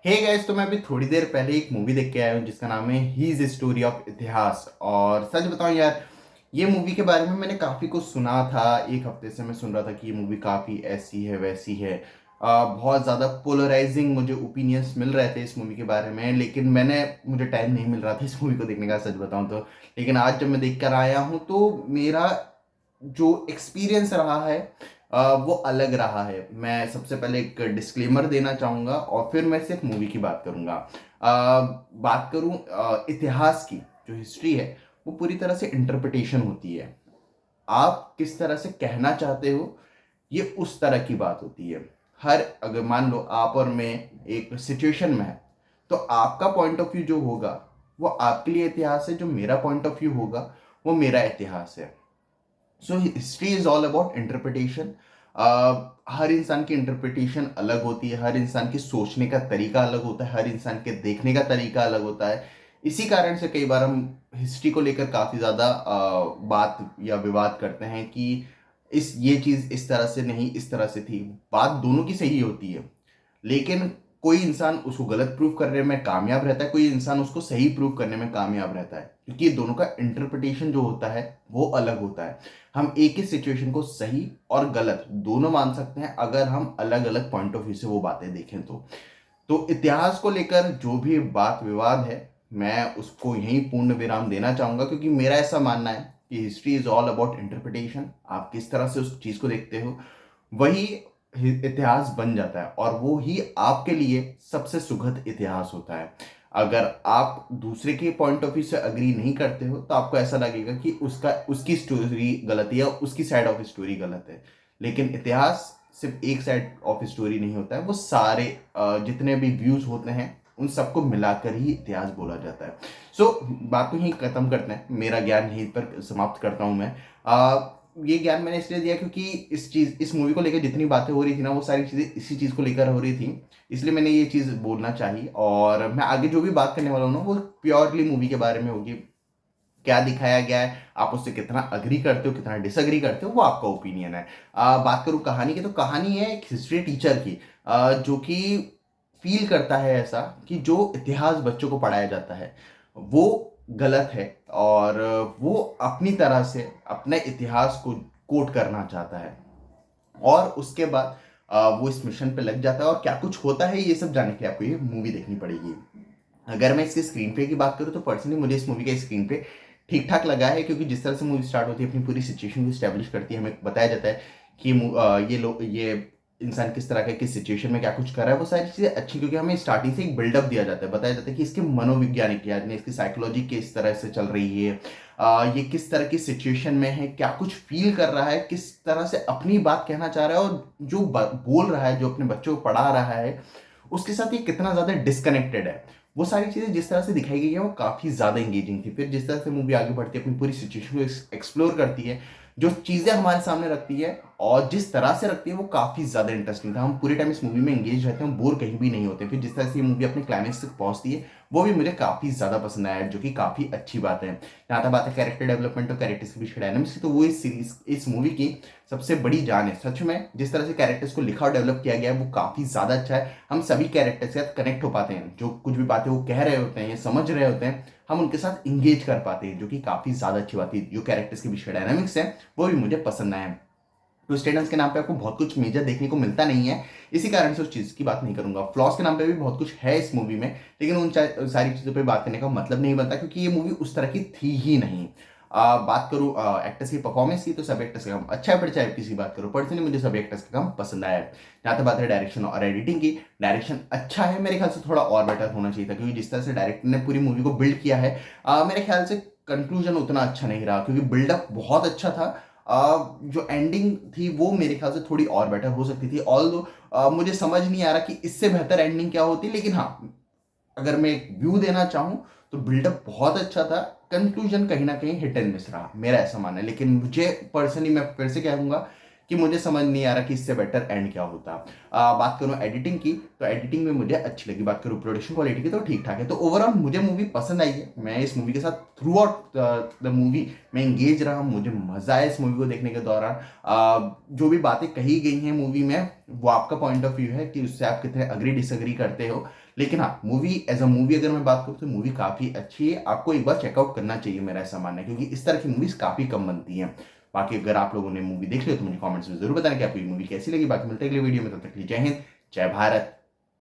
Hey guys, तो मैं अभी थोड़ी देर पहले एक मूवी देख के आया हूँ जिसका नाम है हीज स्टोरी ऑफ इतिहास। और सच बताऊं यार, ये मूवी के बारे में मैंने काफ़ी कुछ सुना था। एक हफ्ते से मैं सुन रहा था कि ये मूवी काफ़ी ऐसी है वैसी है। बहुत ज़्यादा पोलराइजिंग मुझे ओपिनियंस मिल रहे थे इस मूवी के बारे में, लेकिन मुझे टाइम नहीं मिल रहा था इस मूवी को देखने का, सच बताऊं तो। लेकिन आज जब मैं देख कर आया हूँ तो मेरा जो एक्सपीरियंस रहा है वो अलग रहा है। मैं सबसे पहले एक डिस्क्लेमर देना चाहूँगा और फिर मैं सिर्फ मूवी की बात करूँगा। बात करूँ इतिहास की, जो हिस्ट्री है वो पूरी तरह से इंटरप्रिटेशन होती है। आप किस तरह से कहना चाहते हो, ये उस तरह की बात होती है। अगर मान लो आप और मैं एक सिचुएशन में है, तो आपका पॉइंट ऑफ व्यू जो होगा वो आपके लिए इतिहास है, जो मेरा पॉइंट ऑफ व्यू होगा वो मेरा इतिहास है। So history is all about interpretation. हर इंसान की इंटरप्रिटेशन अलग होती है, हर इंसान की सोचने का तरीका अलग होता है, हर इंसान के देखने का तरीका अलग होता है। इसी कारण से कई बार हम हिस्ट्री को लेकर काफ़ी ज़्यादा बात या विवाद करते हैं कि ये चीज़ इस तरह से नहीं, इस तरह से थी। बात दोनों की सही होती है, लेकिन कोई इंसान उसको गलत प्रूव करने में कामयाब रहता है, कोई इंसान उसको सही प्रूव करने में कामयाब रहता है, क्योंकि ये दोनों का इंटरप्रिटेशन जो होता है वो अलग होता है। हम एक ही सिचुएशन को सही और गलत दोनों मान सकते हैं अगर हम अलग अलग पॉइंट ऑफ व्यू से वो बातें देखें तो इतिहास को लेकर जो भी बात विवाद है, मैं उसको यहीं पूर्ण विराम देना चाहूंगा, क्योंकि मेरा ऐसा मानना है कि history is all about interpretation. आप किस तरह से उस चीज को देखते हो वही इतिहास बन जाता है, और वो ही आपके लिए सबसे सुखद इतिहास होता है। अगर आप दूसरे के पॉइंट ऑफ व्यू से अग्री नहीं करते हो तो आपको ऐसा लगेगा कि उसकी स्टोरी गलत है या उसकी साइड ऑफ स्टोरी गलत है। लेकिन इतिहास सिर्फ एक साइड ऑफ स्टोरी नहीं होता है, वो सारे जितने भी व्यूज होते हैं उन सबको मिलाकर ही इतिहास बोला जाता है। बात को यहीं खत्म करते हैं, मेरा ज्ञान यहीं पर समाप्त करता हूं मैं। ये ज्ञान मैंने इसलिए दिया क्योंकि इस मूवी को लेकर जितनी बातें हो रही थी ना, वो सारी चीजें इसी चीज को लेकर हो रही थी, इसलिए मैंने ये चीज बोलना चाहिए। और मैं आगे जो भी बात करने वाला हूँ ना, वो प्योरली मूवी के बारे में होगी। क्या दिखाया गया है, आप उससे कितना अग्री करते हो कितना डिसअग्री करते हो, वो आपका ओपिनियन है। बात करूं कहानी की, तो कहानी है एक हिस्ट्री टीचर की, जो कि फील करता है ऐसा कि जो इतिहास बच्चों को पढ़ाया जाता है वो गलत है, और वो अपनी तरह से अपने इतिहास को कोट करना चाहता है। और उसके बाद वो इस मिशन पे लग जाता है, और क्या कुछ होता है ये सब जानने के लिए आपको ये मूवी देखनी पड़ेगी। अगर मैं इसके स्क्रीन पे की बात करूँ तो पर्सनली मुझे इस मूवी का स्क्रीन पे ठीक ठाक लगा है, क्योंकि जिस तरह से मूवी स्टार्ट होती है अपनी पूरी सिचुएशन को स्टैब्लिश करती है। हमें बताया जाता है कि ये इंसान किस तरह का किस सिचुएशन में क्या कुछ कर रहा है, वो सारी चीज़ें अच्छी, क्योंकि हमें स्टार्टिंग से एक बिल्डअप दिया जाता है, बताया जाता है कि इसके मनोवैज्ञानिक यानी इसकी साइकोलॉजी किस तरह से चल रही है, ये किस तरह की सिचुएशन में है, क्या कुछ फील कर रहा है, किस तरह से अपनी बात कहना चाह रहा है, और जो बोल रहा है, जो अपने बच्चों को पढ़ा रहा है, उसके साथ ये कितना ज़्यादा डिस्कनेक्टेड है। वो सारी चीज़ें जिस तरह से दिखाई गई है वो काफ़ी ज़्यादा इंगेजिंग थी। फिर जिस तरह से मूवी आगे बढ़ती है, अपनी पूरी सिचुएशन को एक्सप्लोर करती है, जो चीज़ें हमारे सामने रखती है और जिस तरह से रखती है, वो काफ़ी ज़्यादा इंटरेस्टिंग था। हम पूरे टाइम इस मूवी में एंगेज रहते हैं, हम बोर कहीं भी नहीं होते। फिर जिस तरह से ये मूवी अपने क्लाइमेक्स तक पहुंचती है, वो भी मुझे काफ़ी ज़्यादा पसंद आया, जो कि काफ़ी अच्छी बात है। जहाँ तक बात है कैरेक्टर डेवलपमेंट और कैरेक्टर्स के बीच डायनामिक्स की, तो वो इस मूवी की सबसे बड़ी जान है। सच में जिस तरह से कैरेक्टर्स को लिखा और डेवलप किया गया है वो काफ़ी ज़्यादा अच्छा है। हम सभी कैरेक्टर्स के साथ कनेक्ट हो पाते हैं, जो कुछ भी बातें वो कह रहे होते हैं या समझ रहे होते हैं, हम उनके साथ इंगेज कर पाते हैं, जो कि काफ़ी ज़्यादा अच्छी बात है। जो कैरेक्टर्स के बीच के डायनामिक्स है वो भी मुझे पसंद आए। ट्विस्ट एंड के नाम पे आपको बहुत कुछ मेजर देखने को मिलता नहीं है, इसी कारण से उस चीज़ की बात नहीं करूंगा। फ्लॉस के नाम पे भी बहुत कुछ है इस मूवी में, लेकिन सारी चीज़ों पे बात करने का मतलब नहीं बनता, क्योंकि ये मूवी उस तरह की थी ही नहीं। बात करूँ एक्टर्स की परफॉर्मेंस की, तो सब एक्टर्स का काम अच्छा है, पर चाहे किसी बात करूँ, पर्सनली मुझे सब एक्टर्स का काम पसंद आया है। जहाँ तक बात है डायरेक्शन और एडिटिंग की, डायरेक्शन अच्छा है, मेरे ख्याल से थोड़ा और बेटर होना चाहिए था, क्योंकि जिस तरह से डायरेक्टर ने पूरी मूवी को बिल्ड किया है, मेरे ख्याल से कंक्लूजन उतना अच्छा नहीं रहा, क्योंकि बिल्डअप बहुत अच्छा था। जो एंडिंग थी वो मेरे ख्याल से थोड़ी और बेटर हो सकती थी। ऑल दो मुझे समझ नहीं आ रहा कि इससे बेहतर एंडिंग क्या होती, लेकिन हाँ, अगर मैं एक व्यू देना चाहूं तो बिल्डअप बहुत अच्छा था, कंक्लूजन कहीं ना कहीं हिट एंड मिस रहा, मेरा ऐसा मानना है। लेकिन मुझे पर्सनली, मैं फिर से कहूंगा कि मुझे समझ नहीं आ रहा कि इससे बेटर एंड क्या होता। बात करूं एडिटिंग की, तो एडिटिंग में मुझे अच्छी लगी। बात करूं प्रोडक्शन क्वालिटी की, तो ठीक ठाक है। तो ओवरऑल मुझे मूवी पसंद आई है, मैं इस मूवी के साथ थ्रू आउट द मूवी मैं इंगेज रहा, मुझे मजा आया इस मूवी को देखने के दौरान। जो भी बातें कही गई हैं मूवी में, वो आपका पॉइंट ऑफ व्यू है कि उससे आप कितने अग्री डिसअग्री करते हो, लेकिन हाँ, मूवी एज़ अ मूवी अगर मैं बात करूँ तो मूवी काफ़ी अच्छी है, आपको एक बार चेकआउट करना चाहिए, मेरा ऐसा मानना है, क्योंकि इस तरह की मूवीज़ काफ़ी कम बनती हैं। बाकी अगर आप लोगों ने मूवी देख ली हो तो मुझे कमेंट्स में ज़रूर बताना कि आपको ये मूवी कैसी लगी। बाकी मिलते हैं अगली वीडियो में, तब तक के लिए जय हिंद, जय भारत।